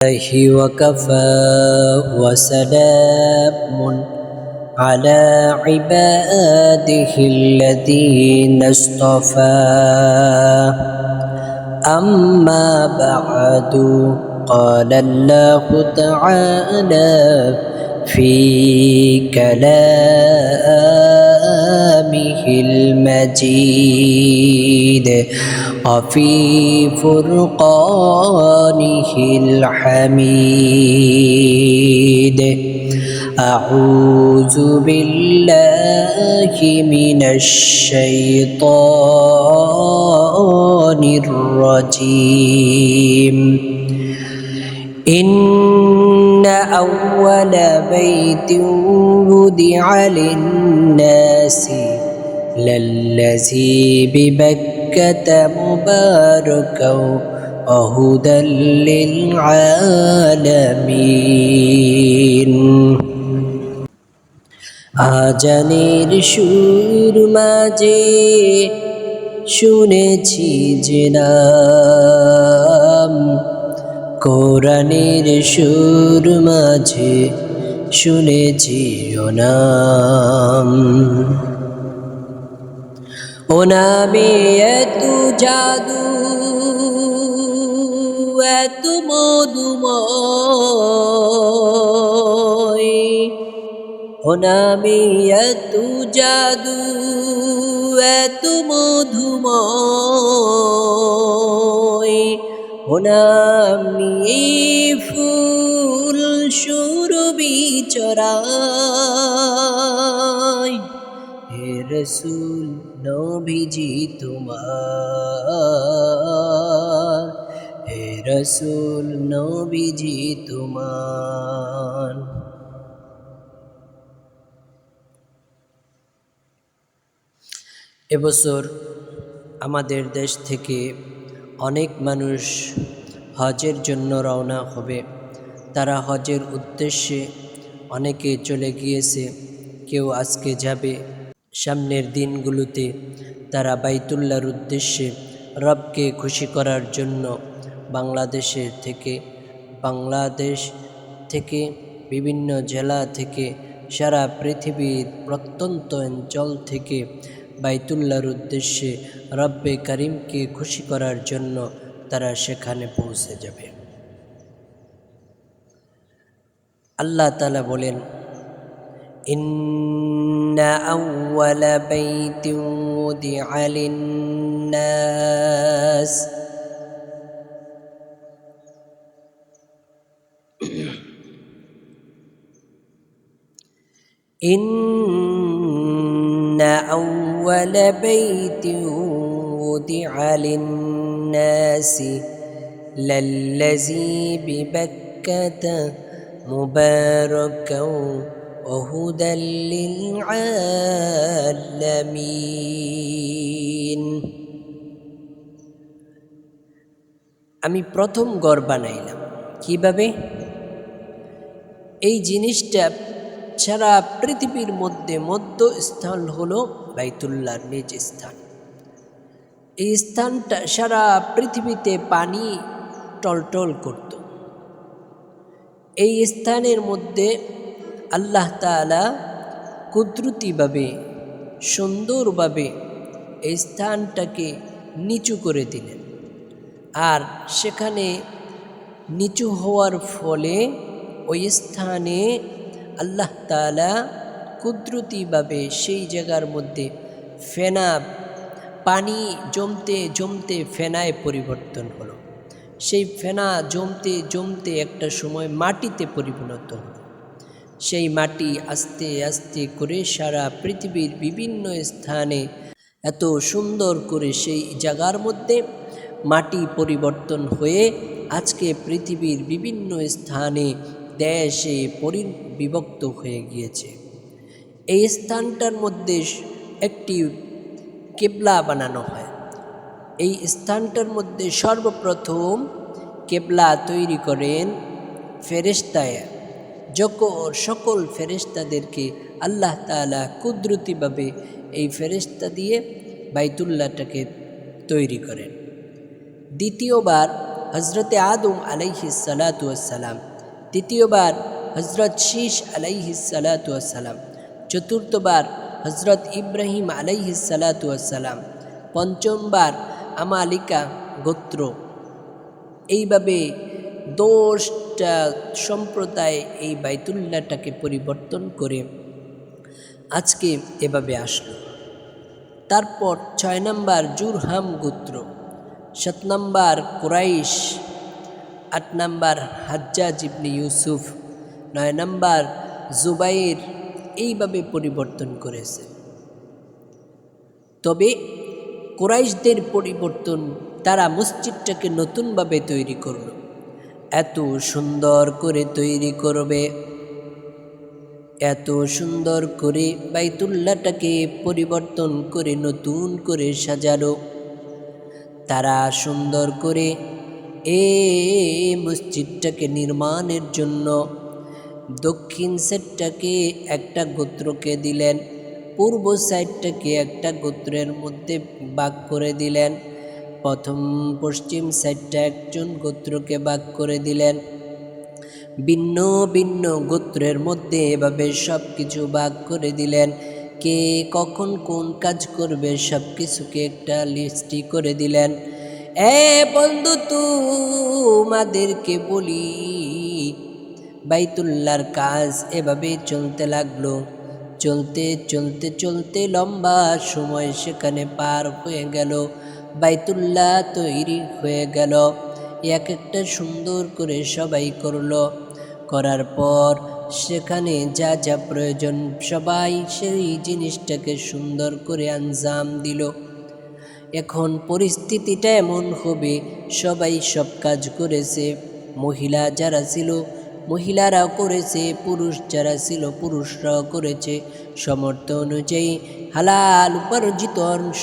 الله وكفى وسلام على عباده الذين اصطفى أما بعد قال الله تعالى في كلامه المجيد وفي فرقانه الحميد أعوذ بالله من الشيطان الرجيم إن أول بيت وضع للناس للذي ببكة مباركا وهدى للعالمين আজানের সুর মাঝে শুনেছি যে নাম, কোরআনের সুর মাঝে শুনেছি ও নাম। ও নামে এত জাদু এত মধুময়, ও নামে এত জাদু এত মধুময়, ও নাম নিয়ে ফুল সুরভি চরায়। হে রসুল নবীজি তোমার, হে রসুল নবীজি তোমার। এবছর আমাদের দেশ থেকে অনেক মানুষ হজের জন্য রওনা হবে। তারা হজের উদ্দেশ্যে অনেকে চলে গিয়েছে, কেউ আজকে যাবে। সামনের দিনগুলোতে তারা বাইতুল্লাহর উদ্দেশ্যে রবকে খুশি করার জন্য বাংলাদেশ থেকে বিভিন্ন জেলা থেকে সারা পৃথিবীর প্রত্যন্ত অঞ্চল থেকে বাইতুল্লাহর উদ্দেশ্যে রব্বে করিমকে খুশি করার জন্য তারা সেখানে পৌঁছে যাবে। আল্লাহ তাআলা বলেন, ইন্না আউওয়ালা বাইতিন উদিআ লিন্নাস, ইন্না আউওয়ালা বাইতিন উদিআ লিন্নাস লাল্লাযী বিবাক্কাতা মুবারাকাও وهدى للعالمين। আমি প্রথম ঘর বানাইলাম। কিভাবে? এই জিনিসটা সারা পৃথিবীর মধ্যে মধ্য স্থান হলো বাইতুল্লাহর নিজ স্থান। এই স্থানটা সারা পৃথিবীতে পানি টলটল করত। এই স্থানের মধ্যে আল্লাহ তাআলা কুদরতিভাবে সুন্দরভাবে এই স্থানটাকে নিচু করে দিলেন। আর সেখানে নিচু হওয়ার ফলে ওই স্থানে আল্লাহ তাআলা কুদরতিভাবে সেই জায়গার মধ্যে পানি জমতে জমতে ফেনায় পরিবর্তন হলো। সেই ফেনা জমতে জমতে একটা সময় মাটিতে পরিণত হলো। সেই মাটি আস্তে আস্তে করে সারা পৃথিবীর বিভিন্ন স্থানে এত সুন্দর করে সেই জায়গার মধ্যে মাটি পরিবর্তন হয়ে আজকে পৃথিবীর বিভিন্ন স্থানে দেশে বিভক্ত হয়ে গিয়েছে। এই স্থানটার মধ্যে একটি কিবলা বানানো হয়। এই স্থানটার মধ্যে সর্বপ্রথম কিবলা তৈরি করেন ফেরেশতারা। সকল ফেরেশতাদেরকে আল্লাহ তাআলা কুদরতিভাবে এই ফেরেশতা দিয়ে বাইতুল্লাহটাকে তৈরি করেন। দ্বিতীয়বার হজরতে আদম আলাইহিস সালাতু ওয়াসসালাম, তৃতীয়বার হজরত শীশ আলাইহিস সালাতু ওয়াসসালাম, চতুর্থবার হজরত ইব্রাহিম আলাইহিস সালাতু ওয়াসসালাম, পঞ্চমবার আমালিকা গোত্র। এইভাবে 10টা সম্প্রদায় এই বাইতুল্লাহটাকে পরিবর্তন করে আজকে এভাবে আসলো। তারপর 6 নম্বর জুরহাম গোত্র, 7 নম্বর কুরাইশ, 8 নম্বর হাজ্জাজ ইবনে ইউসুফ, 9 নম্বর জুবাইর, এইভাবে পরিবর্তন করেছে। তবে কুরাইশদের পরিবর্তন, তারা মসজিদটাকে নতুনভাবে তৈরি করল। এত সুন্দর করে তৈরি করবে, এত সুন্দর করে বাইতুল্লাহটাকে পরিবর্তন করে নতুন করে সাজালো। তারা সুন্দর করে এই মসজিদটাকে নির্মাণের জন্য দক্ষিণ সাইডটাকে একটা গোত্রকে দিলেন, পূর্ব সাইডটাকে একটা গোত্রের মধ্যে ভাগ করে দিলেন, প্রথম পশ্চিম সাইডটা একজন গোত্রকে ভাগ করে দিলেন। ভিন্ন ভিন্ন গোত্রের মধ্যে এভাবে সব কিছু ভাগ করে দিলেন। কে কখন কোন কাজ করবে সব কিছুকে একটা লিস্টি করে দিলেন। বন্ধু, তোমাদেরকে বলি, বাইতুল্লাহর কাজ এভাবে চলতে লাগলো। চলতে চলতে চলতে লম্বা সময় সেখানে পার হয়ে গেল। বাইতুল্লাহ তৈরি হয়ে গেল। এক একটা সুন্দর করে সবাই করলো। করার পর সেখানে যা যা প্রয়োজন সবাই সেই জিনিসটাকে সুন্দর করে আঞ্জাম দিল। এখন পরিস্থিতিটা এমন হবে, সবাই সব কাজ করেছে। মহিলা যারা ছিল মহিলারাও করেছে, পুরুষ যারা ছিল পুরুষরাও করেছে। সামর্থ্য অনুযায়ী হালাল উপার্জিত অংশ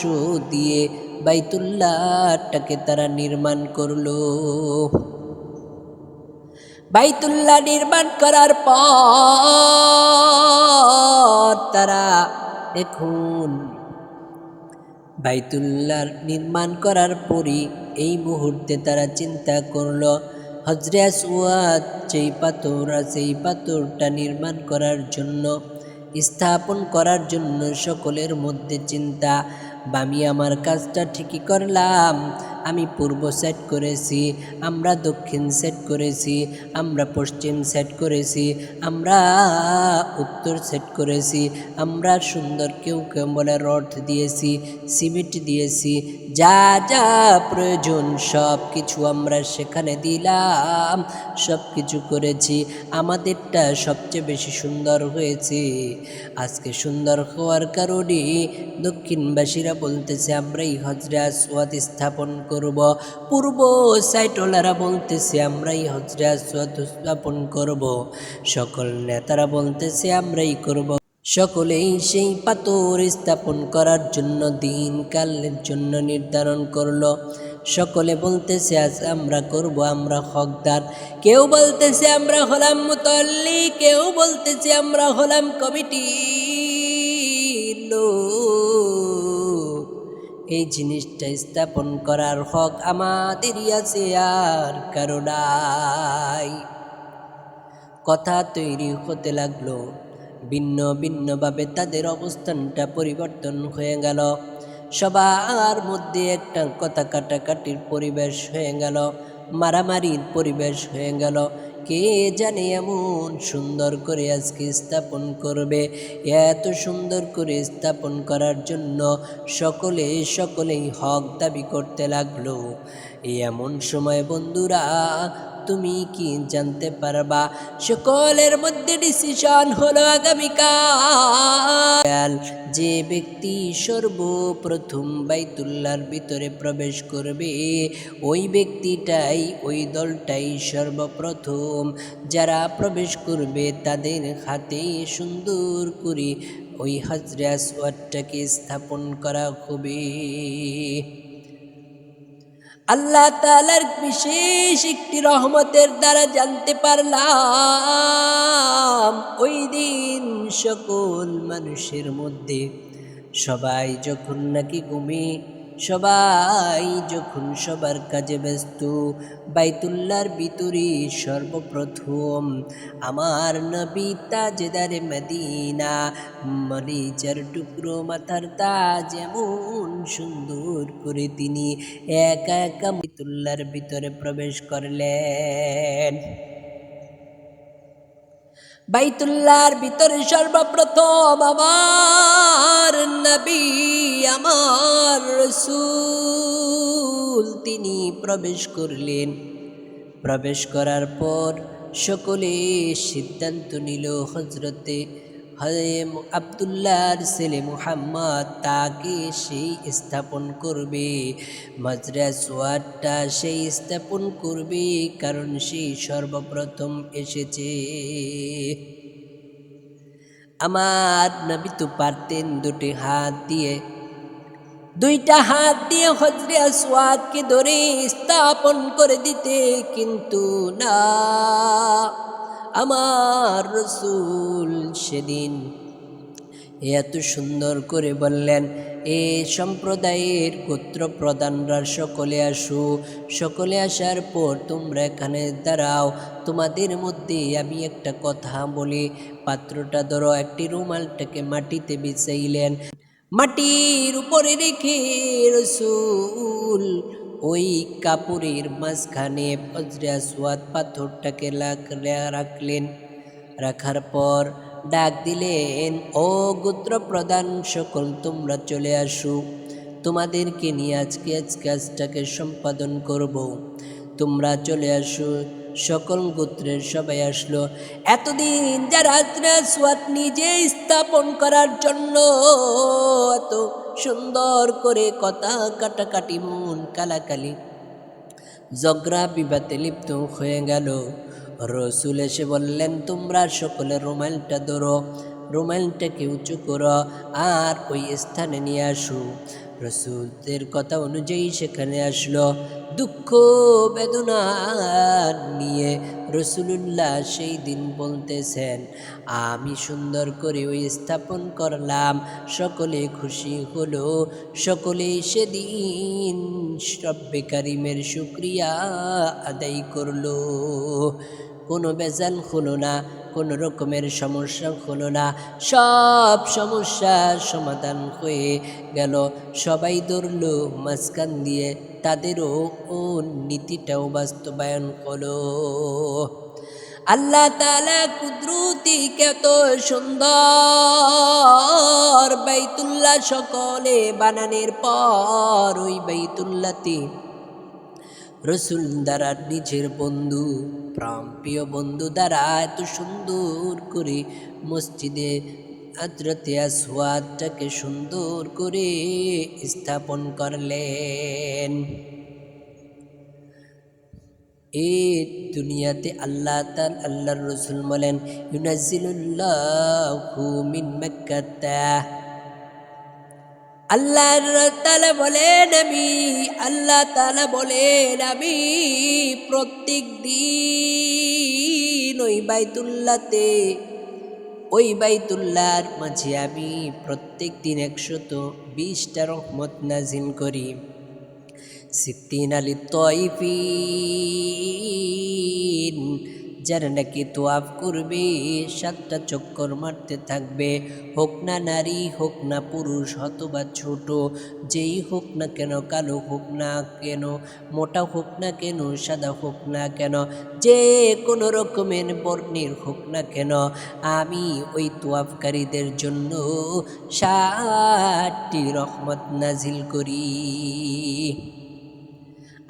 দিয়ে বাইতুল্লাহটাকে তারা নির্মাণ করলো। বাইতুল্লাহ নির্মাণ করার পর তারা এখন বাইতুল্লাহ নির্মাণ করার পরই এই মুহূর্তে তারা চিন্তা করলো, হজরে আসওয়াদ যেই পাথর আছে এই পাথরটা নির্মাণ করার জন্য, স্থাপন করার জন্য সকলের মধ্যে চিন্তা, আমি আমার কাজটা ঠিকই করলাম। আমি পূর্ব সেট করেছি, আমরা দক্ষিণ সেট করেছি, আমরা পশ্চিম সেট করেছি, আমরা উত্তর সেট করেছি, আমরা সুন্দর কেউ কেউ বলে রড দিয়েছি, সিমেন্ট দিয়েছি, যা যা প্রয়োজন সব কিছু আমরা সেখানে দিলাম, সব কিছু করেছি। আমাদেরটা সবচেয়ে বেশি সুন্দর হয়েছে। আজকে সুন্দর হওয়ার কারণে দক্ষিণবাসীরা বলতেছে আমরাই হজরে আসওয়াদ স্থাপন করব, পূর্ব সাইটওয়ালারা বলতেছে আমরাই হজরে আসওয়াদ স্থাপন করব, সকল নেতারা বলতেছে আমরাই করব। সকলেই সেই পাথর স্থাপন করার জন্য দিন কালের জন্য নির্ধারণ করলো। সকলে বলতেছে আজ আমরা করব, আমরা হকদার। কেউ বলতেছে আমরা হলাম মুতাল্লি, কেউ বলতেছে আমরা হলাম কমিটির লোক। এই জিনিসটা স্থাপন করার হক আমাদেরই আছে, আর কারো নাই। কথা তৈরি হতে লাগলো। ভিন্ন ভিন্নভাবে তাদের অবস্থানটা পরিবর্তন হয়ে গেল। সবার মধ্যে একটা কথা কাটাকাটির পরিবেশ হয়ে গেল, মারামারির পরিবেশ হয়ে গেল। কে জানে এমন সুন্দর করে আজকে স্থাপন করবে। এত সুন্দর করে স্থাপন করার জন্য সকলেই হক দাবি করতে লাগলো। এমন সময় বন্ধুরা, তুমি কি জানতে পারবা, সকলের মধ্যে ডিসিশন হলো আগামীকাল যে ব্যক্তি সর্বপ্রথম বাইতুল্লাহর ভিতরে প্রবেশ করবে, ওই ব্যক্তিটাই, ওই দলটাই সর্বপ্রথম যারা প্রবেশ করবে তাদের হাতে সুন্দর করে ওই হজরে আসওয়াদটাকে স্থাপন করা হবে। আল্লাহ তাআলার বিশেষ একটি রহমতের দ্বারা জানতে পারলাম, ওই দিন সকল মানুষের মধ্যে সবাই যখন নাকি ঘুমে সবাই যখন সবার কাজে ব্যস্ত, বাইতুল্লাহর ভিতরে সর্বপ্রথম আমার নবী তাজদারে মদিনা, মরিচার টুকরো মাথার তাজ এমন সুন্দর করে তিনি একা একা বাইতুল্লাহর ভিতরে প্রবেশ করলেন। বাইতুল্লাহর ভিতরে সর্বপ্রথম আমার নবী, আমার রাসূল তিনি প্রবেশ করলেন। প্রবেশ করার পর সকলে সিদ্ধান্ত নিল হযরতে আব্দুল্লাহর ছেলে মুহাম্মদ তাকে সেই স্থাপন করবে, মাজরা সোয়াদটা সেই স্থাপন করবে, কারণ সেই সর্বপ্রথম এসেছে। আমার নবী তো পারতেন দুইটা হাত দিয়ে হজরে আসওয়াদকে ধরে স্থাপন করে দিতে, কিন্তু না, আমার রাসূল সেদিন এত সুন্দর করে বললেন, এ সম্প্রদায়ের গোত্র প্রধানরা সকলে আসো, সকলে আসার পর তোমরা এখানে দাঁড়াও, তোমাদের মধ্যে আমি একটা কথা বলি। পাত্রটা ধরো, একটি রুমালটাকে মাটিতে বিছাইলেন, মাটির উপরে রেখে রাসূল ওই কাপড়ের মাঝখানে হজরে আসওয়াদ পাথরটাকে রাখলেন। রাখার পর ডাক দিলেন, ও গোত্র প্রধান সকল তোমরা চলে আসো, তোমাদেরকে নিয়ে আজকে কাজটাকে সম্পাদন করব, তোমরা চলে আসো। সকল গোত্রের সবাই আসলো। এতদিন যারা হজরে আসওয়াদ নিজে স্থাপন করার জন্য এত সুন্দর করে কথা কাটাকাটি, মন কালাকালি, ঝগড়া বিবাদে লিপ্ত হয়ে গেল। রসুল এসে বললেন, তোমরা সকলে রুমালটা ধরো, রুমালটাকে উঁচু করো আর ওই স্থানে নিয়ে আসো। রসুলদের কথা অনুযায়ী সেখানে আসলো। দুঃখ বেদনা নিয়ে রসুলুল্লাহ সেই দিন বলতেছেন, আমি সুন্দর করে ওই স্থাপন করলাম, সকলে খুশি হলো, সকলে সেদিন রব্বে কারিমের শুকরিয়া আদায় করলো। কোনো বেজাল হলো না, কোনো রকমের সমস্যা হলো না, সব সমস্যার সমাধান হয়ে গেল। সবাই ধরল মাঝখান দিয়ে, তাদেরও ও নীতিটাও বাস্তবায়ন হলো। আল্লাহ তাআলা কুদরতি কত সুন্দর, বাইতুল্লাহ সকলে বানানোর পর ওই বাইতুল্লাহতে রসুল দ্বারা নিজের বন্ধু, প্রাণপ্রিয় বন্ধু দ্বারা এত সুন্দর করে মসজিদে হজরতে আসওয়াদটাকে সুন্দর করে স্থাপন করলেন। এই দুনিয়াতে আল্লাহর রসুল বলেন, ইউনাজ্জিলুল্লাহু মিন মাক্কাতা, আল্লাহ তাআলা বলেন, আমি প্রত্যেক দিন ওই বাইতুল্লাহর মাঝে আমি প্রত্যেক দিন 120টা রহমত নাজিল করি। সিদ্দিন আলী তয়ফিন, যারা নাকি তোয়াফ করবে, 7টা চক্কর মারতে থাকবে, হোক না নারী, হোক না পুরুষ, অথবা ছোট যেই হোক না কেন, কালো হোক না কেন, মোটা হোক না কেন, সাদা হোক না কেন, যে কোনো রকমের বর্ণের হোক না কেন, আমি ওই তোয়াফকারীদের জন্য 7টি রহমত নাজিল করি।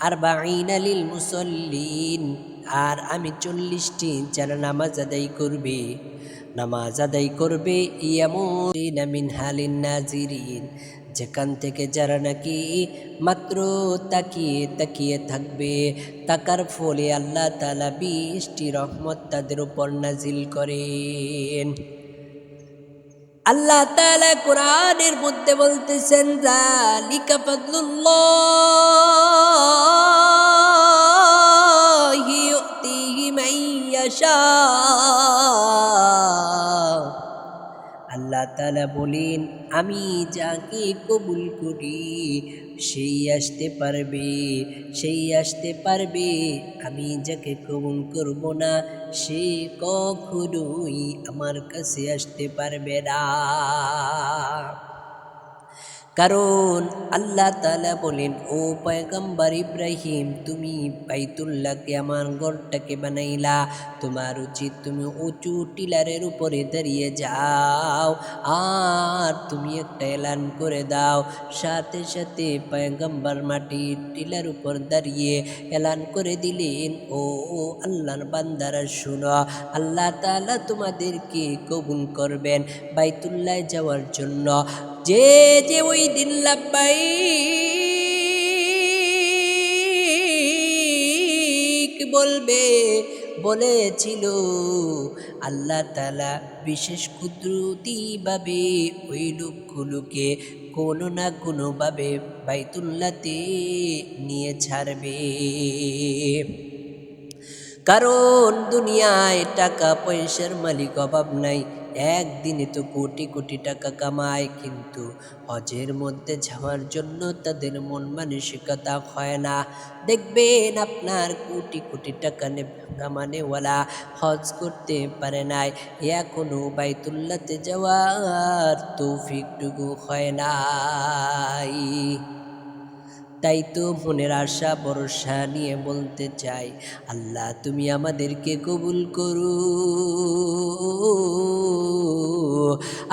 আরবাঈন লিল মুসল্লিন, আর আমি 40টি যারা নামাজ আদায় করবে ইয়ামুনা মিন হালিন নাজিরিন, যেখান থেকে যারা নাকি মাত্র তাকিয়ে থাকবে, তাকার ফলে আল্লাহ তাআলা 20টি রহমত তাদের উপর নাজিল করেন। আল্লাহ তাআলা কোরআনের মধ্যে বলতেছেন, যালিকা ফাদলুল্লাহি ইউতিহি মান ইয়াশা, আল্লাহ তাআলা বলেন, আমি যাকে কবুল করি সেই আসতে পারবে, সেই আসতে পারবে। আমি যাকে কবুল করব না সে কখনোই আমার কাছে আসতে পারবে না। কারণ আল্লাহ তাআলা বলেন, ও পয়গম্বর ইব্রাহিম, তুমি বাইতুল্লাহকে আমার ঘরটাকে বানাইলা, তোমার উচিত তুমি উঁচু টিলারের উপরে দাঁড়িয়ে যাও আর তুমি একটা এলান করে দাও। সাথে সাথে পয়গম্বর মাটির টিলার উপর দাঁড়িয়ে এলান করে দিলেন, ও আল্লাহর বান্দারা শুনো, আল্লাহ তাআলা তোমাদেরকে কবুল করবেন বাইতুল্লাহ যাওয়ার জন্য। যে যে ওই দিন লাব্বাইক বলবে বলেছিল, আল্লাহ তাআলা বিশেষ কুদরতিভাবে ওই লোকগুলোকে কোনো না কোনোভাবে বাইতুল্লাহতে নিয়ে ছাড়বে। কারণ দুনিয়ায় টাকা পয়সার মালিক অভাব নাই, একদিনে তো কোটি কোটি টাকা কামায়, কিন্তু হজের মধ্যে যাওয়ার জন্য তাদের মন মানসিকতা হয় না। দেখবেন আপনার কোটি কোটি টাকা কামানেওয়ালা হজ করতে পারে নাই, এখনো বাইতুল্লাহতে যাওয়ার তৌফিকটুকু হয় নাই। তাই তো মনের আশা ভরসা নিয়ে বলতে চাই, আল্লাহ তুমি আমাদেরকে কবুল করো।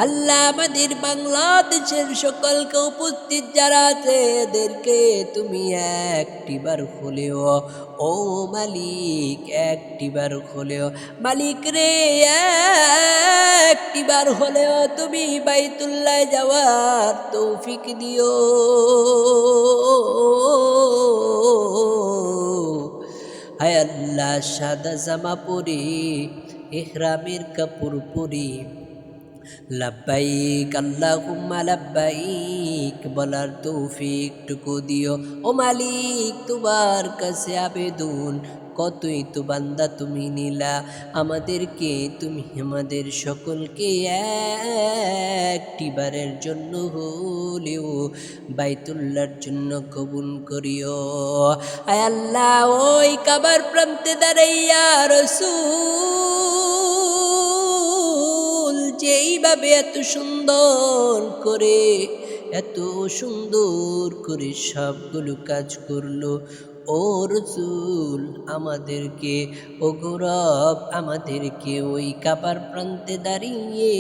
আল্লাহ আমাদের বাংলাদেশের সকলকে উপস্থিত যারা আছে এদেরকে তুমি একটিবার হলেও, ও মালিক একটিবার হলেও, মালিক রে একটিবার হলেও তুমি বাইতুল্লাহ যাওয়ার তৌফিক দিও। হায় আল্লাহ, সাদা জামা পরে ইহরামের কাপড় পরে লাব্বাইক আল্লাহুম্মা লাব্বাইক বলার তৌফিকটুকু দিও। ও মালিক, তোমার কাছে আবেদন, কতই তো বান্দা তুমি নিলা, আমাদেরকে তুমি আমাদের সকলকে একটিবারের জন্য হলেও বাইতুল্লাহর জন্য কবুল করিও। আয় আল্লাহ, ওই কাবার প্রান্তে দাঁড়াইয়া রাসূল যেইভাবে এত সুন্দর করে সবগুলো কাজ করলো, ও রাসূল আমাদেরকে, ও গৌরব আমাদেরকে ওই কাবার প্রান্তে দাঁড়িয়ে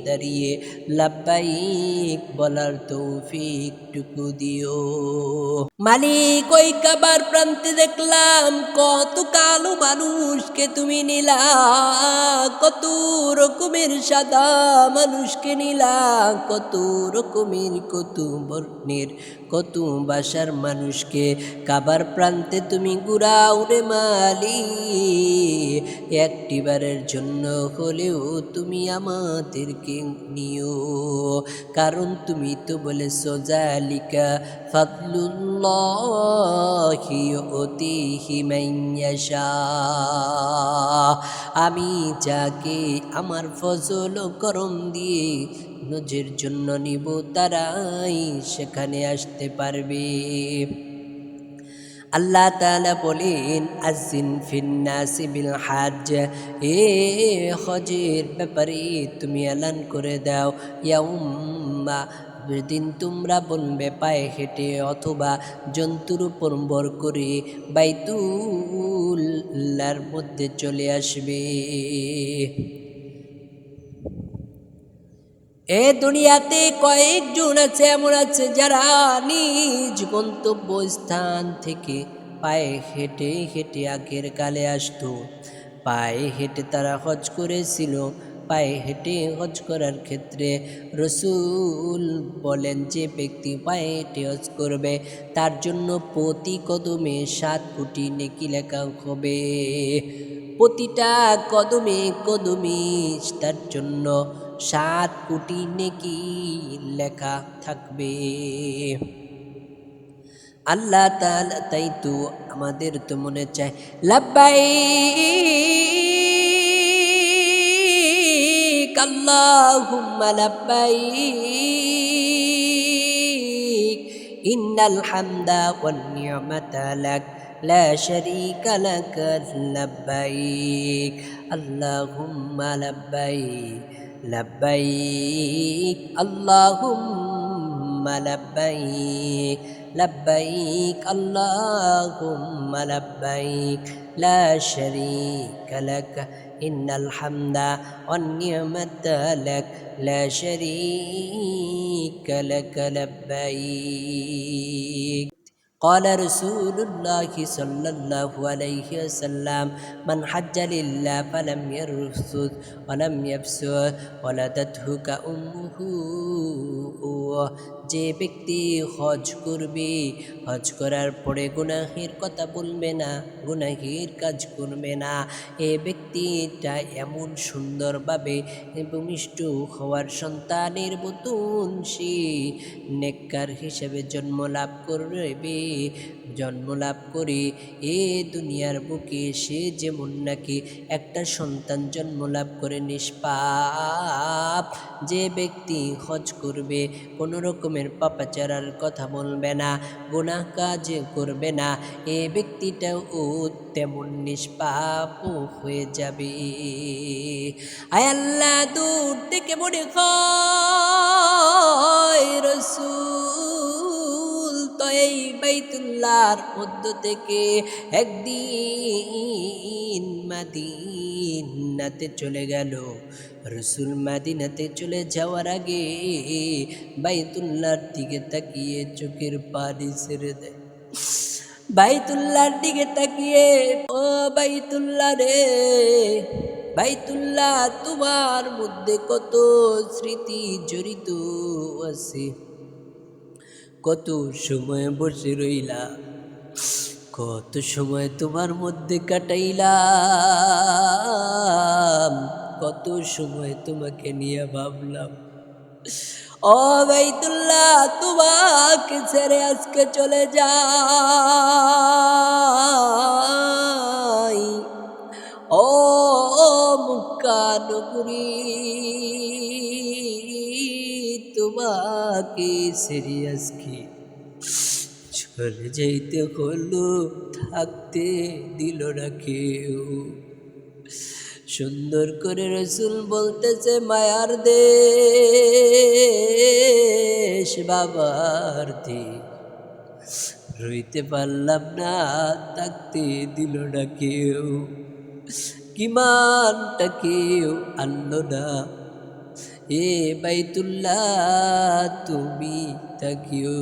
দাঁড়িয়ে লাব্বাইক বলার তৌফিকটুকু দিও। মালিক, ওই কাবার প্রান্তে দেখলাম কত কালো মানুষকে তুমি নিলা, কত রকমের সাদা মানুষকে নিলা, কত রকমের কত বর্ণের কত ভাষার মানুষকে কাবার প্রান্তে তুমি ঘুরাও রে মালিক। একটিবারের জন্য হলেও তুমি আমাদেরকে নিও, কারণ তুমি তো বলেছো যালিকা ফাদলুল্লাহি ইউতিহি মান ইয়াশা, আমি যাকে আমার ফজল ও করম দিয়ে নজের জন্য নিব তারাই সেখানে আসতে পারবে। আল্লাহ তাআলা বলেন, আযিন ফিন্নাসি বিল হজ্জ, এ হজের ব্যাপারে তুমি এলান করে দাও, ইয়াউম্মা দিন তোমরা বলবে পায়ে হেঁটে অথবা জন্তুর উপর ভর করে বাইতুল্লাহর মধ্যে চলে আসবে। এ দুনিয়াতে কয়েকজন আছে এমন আছে যারা নিজ গন্তব্য স্থান থেকে পায়ে হেঁটে হেঁটে আগের কালে আসতো, পায়ে হেঁটে তারা হজ করেছিল। পায়ে হেঁটে হজ করার ক্ষেত্রে রসুল বলেন, যে ব্যক্তি পায়ে হেঁটে হজ করবে তার জন্য প্রতি কদমে 7 কোটি নেকি লেখা হবে। প্রতিটা কদমে কদমে তার জন্য 7 কোটি নেকি লেখা থাকবে। আল্লাহ তাআলা তাই তো আমাদের তো মনে চায় লাব্বাইক আল্লাহুম্মা লাব্বাইক ইন্নাল হামদা ওয়ান নি'মাতা লাক লা শারীকা লাক লাব্বাইক আল্লাহুম্মা লাব্বাইক লাব্বাইক আল্লাহুম্মা লাব্বাইক লাব্বাইক আল্লাহুম্মা লাব্বাইক লা শারীকা লাক ইন্নাল হামদা ওয়ান নি'মাতা লাক লা শারীকা লাক লাব্বাইক قال رسول الله صلى الله عليه وسلم من حج لله فلم يرفث ولم يفسق ولدته كأمه যে ব্যক্তি হজ করবে, হজ করার পরে গুনাহের কথা বলবে না, গুনাহের কাজ করবে না, এ ব্যক্তিটা এমন সুন্দরভাবে ভূমিষ্ঠ হওয়ার সন্তানের মতন সে নেককার হিসেবে জন্ম লাভ করবে। জন্ম লাভ করে এ দুনিয়ার বুকে সে যেমন নাকি একটা সন্তান জন্ম লাভ করে নিষ্পাপ। যে ব্যক্তি হজ করবে, কোনো রকমের পাপাচারার কথা বলবে না, গুনাহ কাজ করবে না, এ ব্যক্তিটাও তেমন নিষ্পাপ হয়ে যাবে। আয় আল্লাহ, দূর থেকে মনে হয় রাসূল তো এই বাইতুল্লাহর মধ্য থেকে একদিন মদিনাতে চলে গেল। রাসূল মদিনাতে চলে যাওয়ার আগে বাইতুল্লাহর দিকে তাকিয়ে চোখের পানি ছেড়ে দেয়। বাইতুল্লাহর দিকে তাকিয়ে, ও বাইতুল্লাহ রে, বাইতুল্লাহ তোমার মধ্যে কত স্মৃতি জড়িত আছে, কত সময় বসে রইলা, কত সময় তোমার মধ্যে কাটাইলাম, কত সময় তোমাকে নিয়ে ভাবলাম। ও বাইতুল্লাহ, তোমাকে ছেড়ে আজকে চলে যাই। ও মক্কা নগরী, তোমাকে ছেড়ে আজকে চলে যাইতে হলো, থাকতে দিল না কেউ। সুন্দর করে রাসূল বলতেছে, মায়ার দেশ, বাবার দেশ, রইতে পারলাম না, থাকতে দিল না কেউ, কিমানটা কেউ আনলো না। এ বাইতুল্লাহ তুমি তাকিও।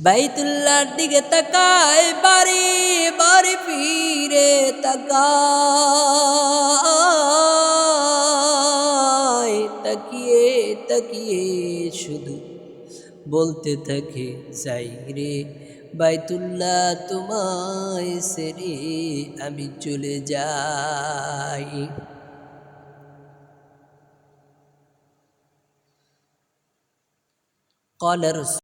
বাইতুল্লাহর দিকে তাকায়, বারে বারে ফিরে তাকায়, তাকিয়ে তাকিয়ে শুধু বলতে থাকে, যাই রে বাইতুল্লাহ, তোমায় ছেড়ে আমি চলে যাই। قال رسول